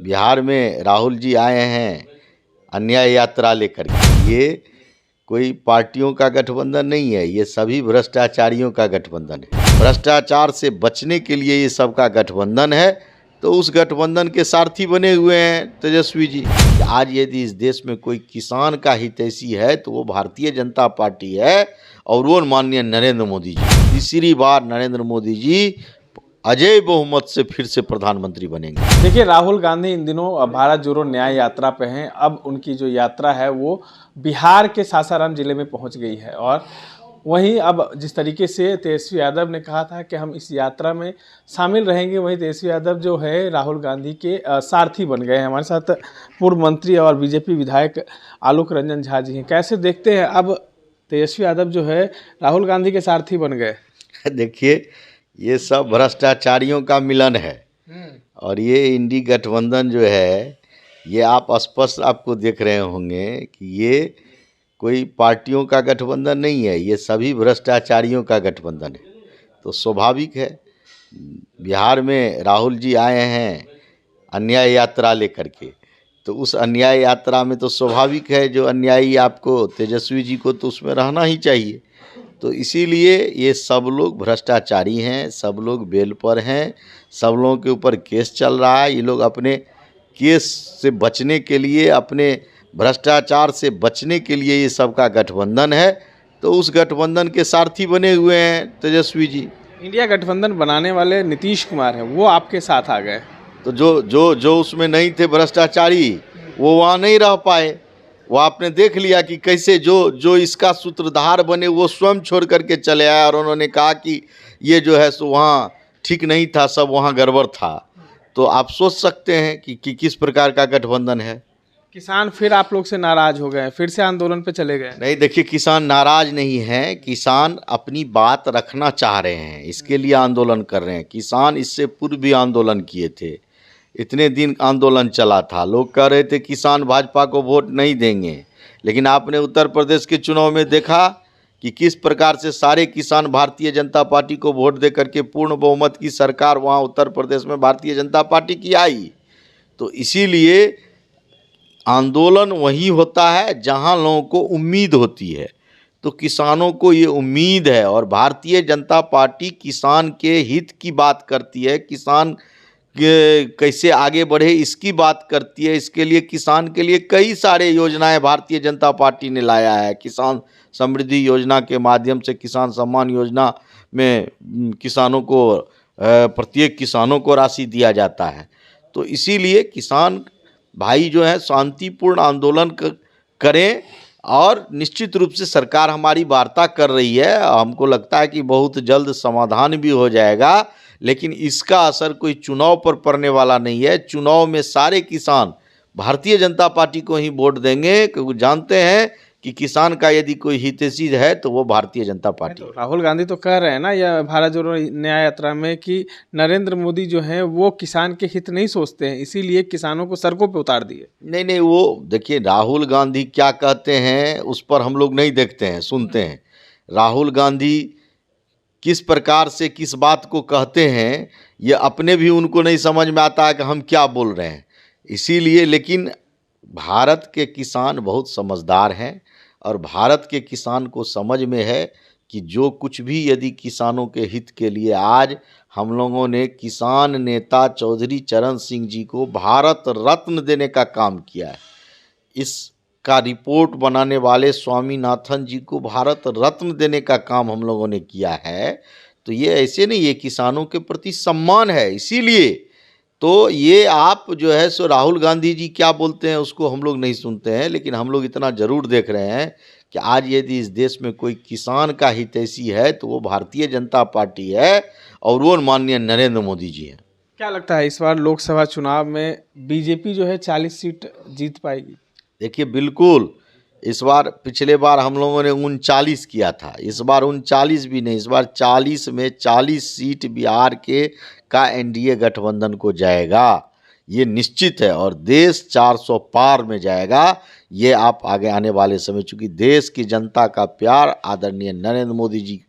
बिहार में राहुल जी आए हैं अन्याय यात्रा लेकर के। ये कोई पार्टियों का गठबंधन नहीं है, ये सभी भ्रष्टाचारियों का गठबंधन है। भ्रष्टाचार से बचने के लिए ये सबका गठबंधन है। तो उस गठबंधन के सारथी बने हुए हैं तेजस्वी जी। आज यदि इस देश में कोई किसान का हितैषी है तो वो भारतीय जनता पार्टी है और वो माननीय नरेंद्र मोदी जी। तीसरी बार नरेंद्र मोदी जी अजय बहुमत से फिर से प्रधानमंत्री बनेंगे। देखिए, राहुल गांधी इन दिनों भारत जोड़ो न्याय यात्रा पे हैं। अब उनकी जो यात्रा है वो बिहार के सासाराम जिले में पहुंच गई है और वहीं अब जिस तरीके से तेजस्वी यादव ने कहा था कि हम इस यात्रा में शामिल रहेंगे, वहीं तेजस्वी यादव जो है राहुल गांधी के सारथी बन गए हैं। हमारे साथ पूर्व मंत्री और बीजेपी विधायक आलोक रंजन झा जी हैं। कैसे देखते हैं अब तेजस्वी यादव जो है राहुल गांधी के सारथी बन गए? देखिए, ये सब भ्रष्टाचारियों का मिलन है और ये इंडी गठबंधन जो है ये आप स्पष्ट आपको देख रहे होंगे कि ये कोई पार्टियों का गठबंधन नहीं है, ये सभी भ्रष्टाचारियों का गठबंधन है। तो स्वाभाविक है बिहार में राहुल जी आए हैं अन्याय यात्रा लेकर के, तो उस अन्याय यात्रा में तो स्वाभाविक है जो अन्यायी आपको तेजस्वी जी को तो उसमें रहना ही चाहिए। तो इसीलिए ये सब लोग भ्रष्टाचारी हैं, सब लोग बेल पर हैं, सब लोगों के ऊपर केस चल रहा है। ये लोग अपने केस से बचने के लिए, अपने भ्रष्टाचार से बचने के लिए ये सबका गठबंधन है। तो उस गठबंधन के सारथी बने हुए हैं तेजस्वी जी। इंडिया गठबंधन बनाने वाले नीतीश कुमार हैं, वो आपके साथ आ गए। तो जो उसमें नहीं थे भ्रष्टाचारी वो वहाँ नहीं रह पाए। वो आपने देख लिया कि कैसे जो इसका सूत्रधार बने वो स्वयं छोड़ करके चले आए और उन्होंने कहा कि ये जो है सो वहाँ ठीक नहीं था, सब वहाँ गड़बड़ था। तो आप सोच सकते हैं कि किस प्रकार का गठबंधन है। किसान फिर आप लोग से नाराज हो गए, फिर से आंदोलन पे चले गए? नहीं, देखिए, किसान नाराज नहीं है, किसान अपनी बात रखना चाह रहे हैं, इसके लिए आंदोलन कर रहे हैं। किसान इससे पूर्व भी आंदोलन किए थे, इतने दिन आंदोलन चला था। लोग कह रहे थे किसान भाजपा को वोट नहीं देंगे, लेकिन आपने उत्तर प्रदेश के चुनाव में देखा कि किस प्रकार से सारे किसान भारतीय जनता पार्टी को वोट दे करके पूर्ण बहुमत की सरकार वहाँ उत्तर प्रदेश में भारतीय जनता पार्टी की आई। तो इसीलिए आंदोलन वही होता है जहाँ लोगों को उम्मीद होती है। तो किसानों को ये उम्मीद है और भारतीय जनता पार्टी किसान के हित की बात करती है, किसान कैसे आगे बढ़े इसकी बात करती है। इसके लिए किसान के लिए कई सारे योजनाएं भारतीय जनता पार्टी ने लाया है। किसान समृद्धि योजना के माध्यम से, किसान सम्मान योजना में किसानों को प्रत्येक किसानों को राशि दिया जाता है। तो इसीलिए किसान भाई जो है शांतिपूर्ण आंदोलन करें और निश्चित रूप से सरकार हमारी वार्ता कर रही है। हमको लगता है कि बहुत जल्द समाधान भी हो जाएगा, लेकिन इसका असर कोई चुनाव पर पड़ने वाला नहीं है। चुनाव में सारे किसान भारतीय जनता पार्टी को ही वोट देंगे, क्योंकि जानते हैं कि किसान का यदि कोई हितैषी है तो वो भारतीय जनता पार्टी। तो राहुल गांधी तो कह रहे हैं ना यह भारत जोड़ो न्याय यात्रा में कि नरेंद्र मोदी जो हैं वो किसान के हित नहीं सोचते हैं, इसीलिए किसानों को सड़कों पे उतार दिए। नहीं, वो देखिए, राहुल गांधी क्या कहते हैं उस पर हम लोग नहीं देखते हैं, सुनते हैं। राहुल गांधी किस प्रकार से किस बात को कहते हैं ये अपने भी उनको नहीं समझ में आता है कि हम क्या बोल रहे हैं। इसीलिए, लेकिन भारत के किसान बहुत समझदार हैं और भारत के किसान को समझ में है कि जो कुछ भी यदि किसानों के हित के लिए आज हम लोगों ने किसान नेता चौधरी चरण सिंह जी को भारत रत्न देने का काम किया है, इसका रिपोर्ट बनाने वाले स्वामीनाथन जी को भारत रत्न देने का काम हम लोगों ने किया है। तो ये ऐसे नहीं, ये किसानों के प्रति सम्मान है। इसीलिए तो ये आप जो है सो राहुल गांधी जी क्या बोलते हैं उसको हम लोग नहीं सुनते हैं, लेकिन हम लोग इतना ज़रूर देख रहे हैं कि आज यदि इस देश में कोई किसान का हितैषी है तो वो भारतीय जनता पार्टी है और वो माननीय नरेंद्र मोदी जी हैं। क्या लगता है इस बार लोकसभा चुनाव में बीजेपी जो है 40 सीट जीत पाएगी? देखिए, बिल्कुल, इस बार पिछले बार हम लोगों ने 39 किया था, इस बार 39 भी नहीं, इस बार 40 में 40 सीट बिहार के का एनडीए गठबंधन को जाएगा, ये निश्चित है। और देश 400 पार में जाएगा, ये आप आगे आने वाले समय, चूँकि देश की जनता का प्यार आदरणीय नरेंद्र मोदी जी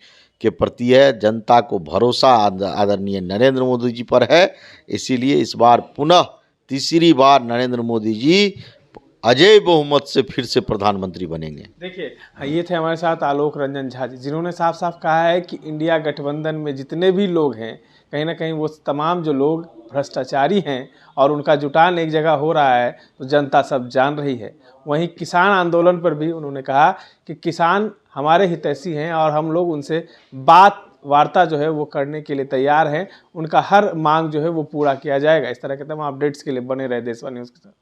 के प्रति है, जनता को भरोसा आदरणीय नरेंद्र मोदी जी पर है। इसीलिए इस बार पुनः तीसरी बार नरेंद्र मोदी जी अजय बहुमत से फिर से प्रधानमंत्री बनेंगे। देखिए, ये थे हमारे साथ आलोक रंजन झा जी, जिन्होंने साफ साफ कहा है कि इंडिया गठबंधन में जितने भी लोग हैं, कहीं ना कहीं वो तमाम जो लोग भ्रष्टाचारी हैं और उनका जुटान एक जगह हो रहा है तो जनता सब जान रही है। वहीं किसान आंदोलन पर भी उन्होंने कहा कि किसान हमारे हितैषी हैं और हम लोग उनसे वार्ता जो है वो करने के लिए तैयार हैं, उनका हर मांग जो है वो पूरा किया जाएगा। इस तरह के तमाम अपडेट्स के लिए बने रहे देशवा न्यूज़ के साथ।